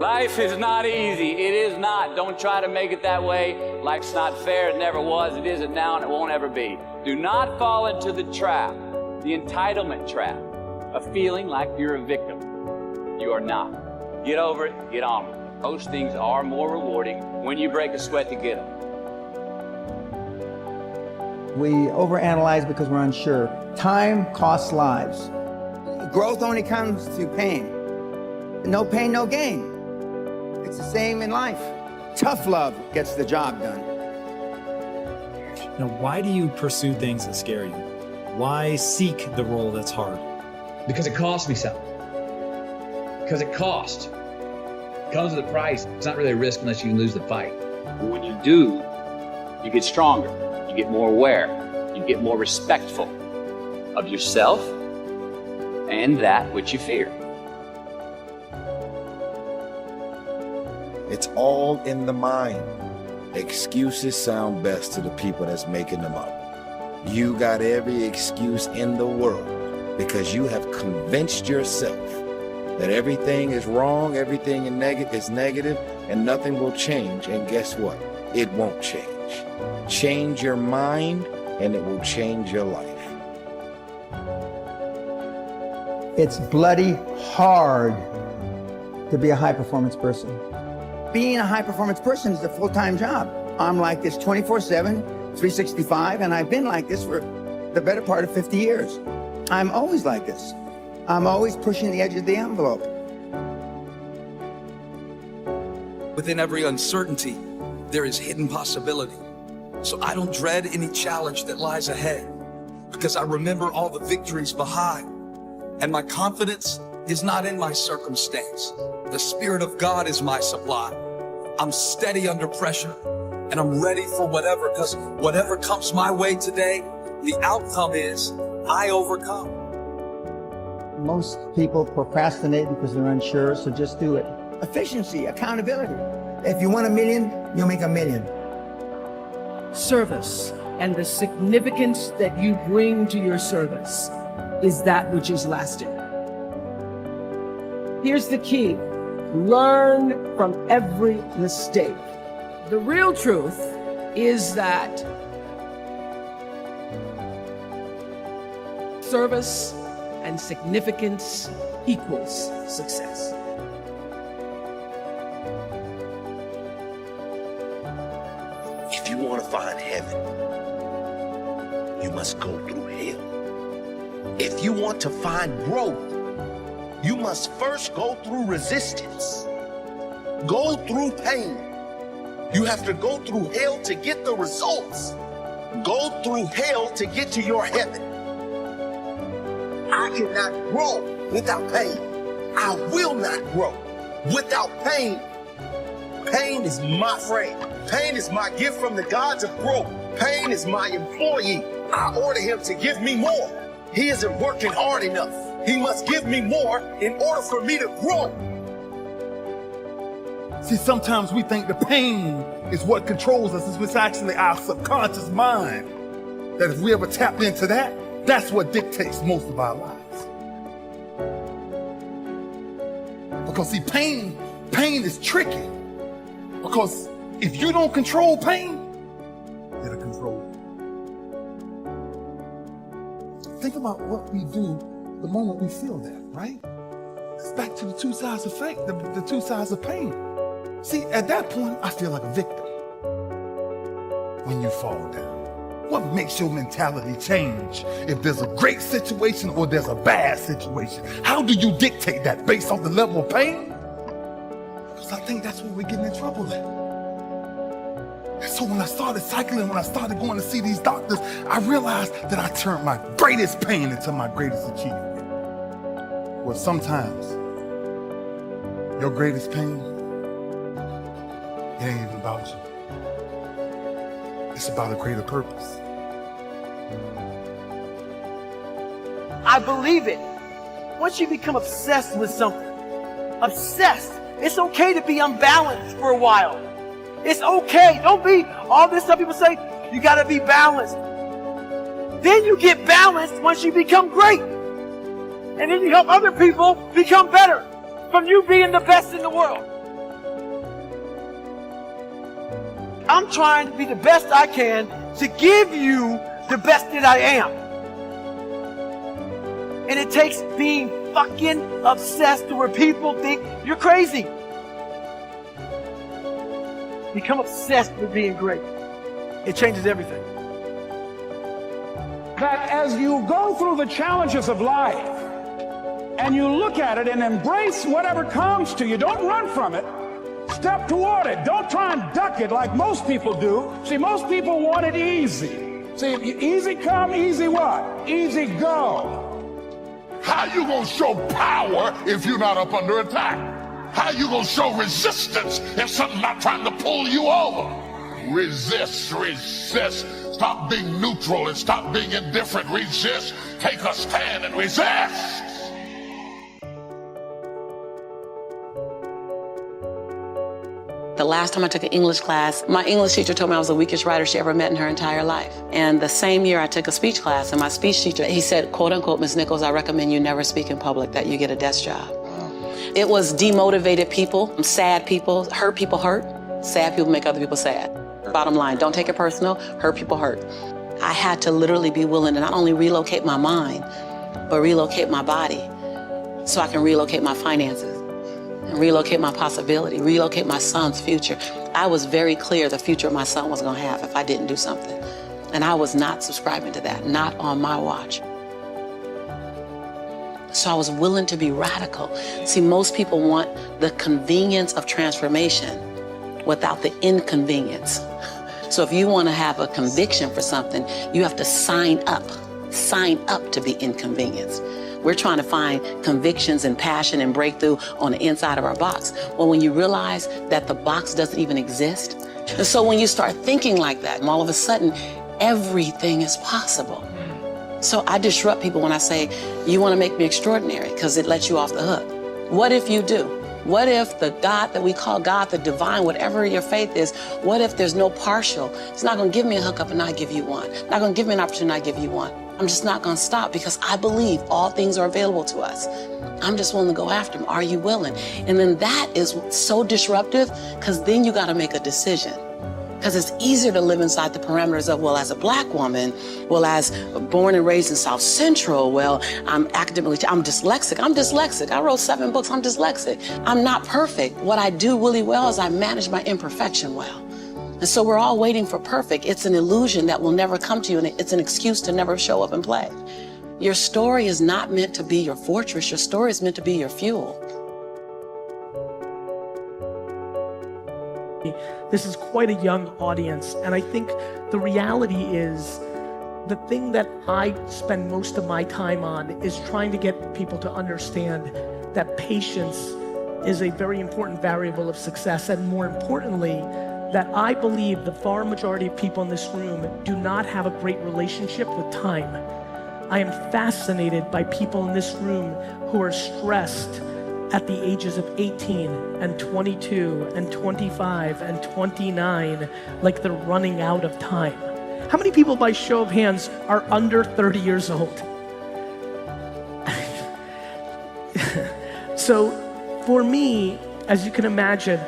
Life is not easy. It is not. Don't try to make it that way. Life's not fair. It never was. It isn't now, and it won't ever be. Do not fall into the trap, the entitlement trap, of feeling like you're a victim. You are not. Get over it. Get on with it. Most things are more rewarding when you break a sweat to get them. We overanalyze because we're unsure. Time costs lives. Growth only comes through pain. No pain, no gain. It's the same in life. Tough love gets the job done. Now, why do you pursue things that scare you? Why seek the role that's hard? Because it costs me something. Because it costs. It comes with a price. It's not really a risk unless you lose the fight. But when you do, you get stronger. You get more aware. You get more respectful of yourself and that which you fear. It's all in the mind. Excuses sound best to the people that's making them up. You got every excuse in the world because you have convinced yourself that everything is wrong, everything is negative, and nothing will change. And guess what? It won't change. Change your mind, and it will change your life. It's bloody hard to be a high-performance person. Being a high-performance person is a full-time job. I'm like this 24/7, 365, and I've been like this for the better part of 50 years. I'm always like this. I'm always pushing the edge of the envelope. Within every uncertainty, there is hidden possibility. So I don't dread any challenge that lies ahead because I remember all the victories behind. And my confidence is not in my circumstance. The Spirit of God is my supply. I'm steady under pressure and I'm ready for whatever, because whatever comes my way today, the outcome is I overcome. Most people procrastinate because they're unsure, so just do it. Efficiency, accountability. If you want $1 million, you'll make $1 million. Service and the significance that you bring to your service is that which is lasting. Here's the key. Learn from every mistake. The real truth is that service and significance equals success. If you want to find heaven, you must go through hell. If you want to find growth, you must first go through resistance. Go through pain. You have to go through hell to get the results. Go through hell to get to your heaven. I cannot grow without pain. I will not grow without pain. Pain is my friend. Pain is my gift from the gods of growth. Pain is my employee. I order him to give me more. He isn't working hard enough. He must give me more in order for me to grow. See, sometimes we think the pain is what controls us. It's actually our subconscious mind. That if we ever tap into that, that's what dictates most of our lives. Because see, pain is tricky. Because if you don't control pain, it'll control you. Think about what we do the moment we feel that, right? It's back to the two sides of fate, the two sides of pain. See, at that point, I feel like a victim. When you fall down, what makes your mentality change? If there's a great situation or there's a bad situation, how do you dictate that based on the level of pain? Because I think that's where we're getting in trouble at. And so when I started cycling, when I started going to see these doctors, I realized that I turned my greatest pain into my greatest achievement. Well, sometimes your greatest pain, it ain't even about you. It's about a greater purpose. I believe it. Once you become obsessed with something, obsessed, it's okay to be unbalanced for a while. It's okay. Don't be all this stuff people say, you gotta be balanced. Then you get balanced once you become great. And then you help other people become better from you being the best in the world. I'm trying to be the best I can to give you the best that I am. And it takes being fucking obsessed to where people think you're crazy. Become obsessed with being great. It changes everything. That as you go through the challenges of life and you look at it and embrace whatever comes to you, don't run from it. Step toward it. Don't try and duck it like most people do. See, most people want it easy. See, easy come, easy what? Easy go. How you gonna show power if you're not up under attack? How you gonna show resistance if something's not trying to pull you over? Resist, resist. Stop being neutral and stop being indifferent. Resist. Take a stand and resist. The last time I took an English class, my English teacher told me I was the weakest writer she ever met in her entire life. And the same year I took a speech class, and my speech teacher, he said, quote unquote, Ms. Nichols, I recommend you never speak in public, that you get a desk job. It was demotivated people, sad people, hurt people hurt. Sad people make other people sad. Bottom line, don't take it personal, hurt people hurt. I had to literally be willing to not only relocate my mind, but relocate my body so I can relocate my finances and relocate my possibility, relocate my son's future. I was very clear the future my son was gonna have if I didn't do something. And I was not subscribing to that, not on my watch. So I was willing to be radical. See, most people want the convenience of transformation without the inconvenience. So if you want to have a conviction for something, you have to sign up to be inconvenienced. We're trying to find convictions and passion and breakthrough on the inside of our box. Well, when you realize that the box doesn't even exist, and so when you start thinking like that, all of a sudden, everything is possible. So I disrupt people when I say, you want to make me extraordinary, because it lets you off the hook. What if you do? What if the God that we call God, the divine, whatever your faith is, what if there's no partial? It's not going to give me a hookup and not give you one. Not going to give me an opportunity and not give you one. I'm just not going to stop because I believe all things are available to us. I'm just willing to go after them. Are you willing? And then that is so disruptive because then you got to make a decision. Because it's easier to live inside the parameters of, well, as a black woman, well, as born and raised in South Central, well, I'm dyslexic. I wrote 7 books, I'm dyslexic. I'm not perfect. What I do really well is I manage my imperfection well. And so we're all waiting for perfect. It's an illusion that will never come to you, and it's an excuse to never show up and play. Your story is not meant to be your fortress. Your story is meant to be your fuel. This is quite a young audience, and I think the reality is the thing that I spend most of my time on is trying to get people to understand that patience is a very important variable of success, and more importantly, that I believe the far majority of people in this room do not have a great relationship with time. I am fascinated by people in this room who are stressed at the ages of 18 and 22 and 25 and 29, like they're running out of time. How many people, by show of hands, are under 30 years old? So for me, as you can imagine,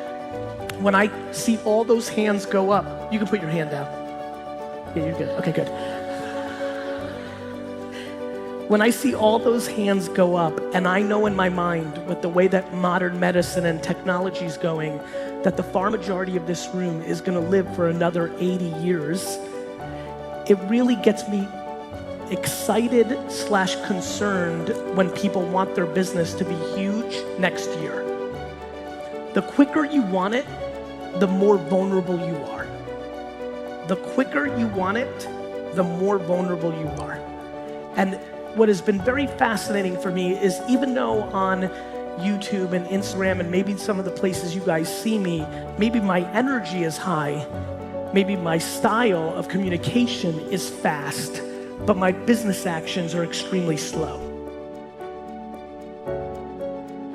when I see all those hands go up, you can put your hand down. Yeah, you're good. Okay, good. When I see all those hands go up, and I know in my mind, with the way that modern medicine and technology is going, that the far majority of this room is going to live for another 80 years, it really gets me excited/concerned when people want their business to be huge next year. The quicker you want it, the more vulnerable you are. The quicker you want it, the more vulnerable you are. And what has been very fascinating for me is, even though on YouTube and Instagram and maybe some of the places you guys see me, maybe my energy is high, maybe my style of communication is fast, but my business actions are extremely slow.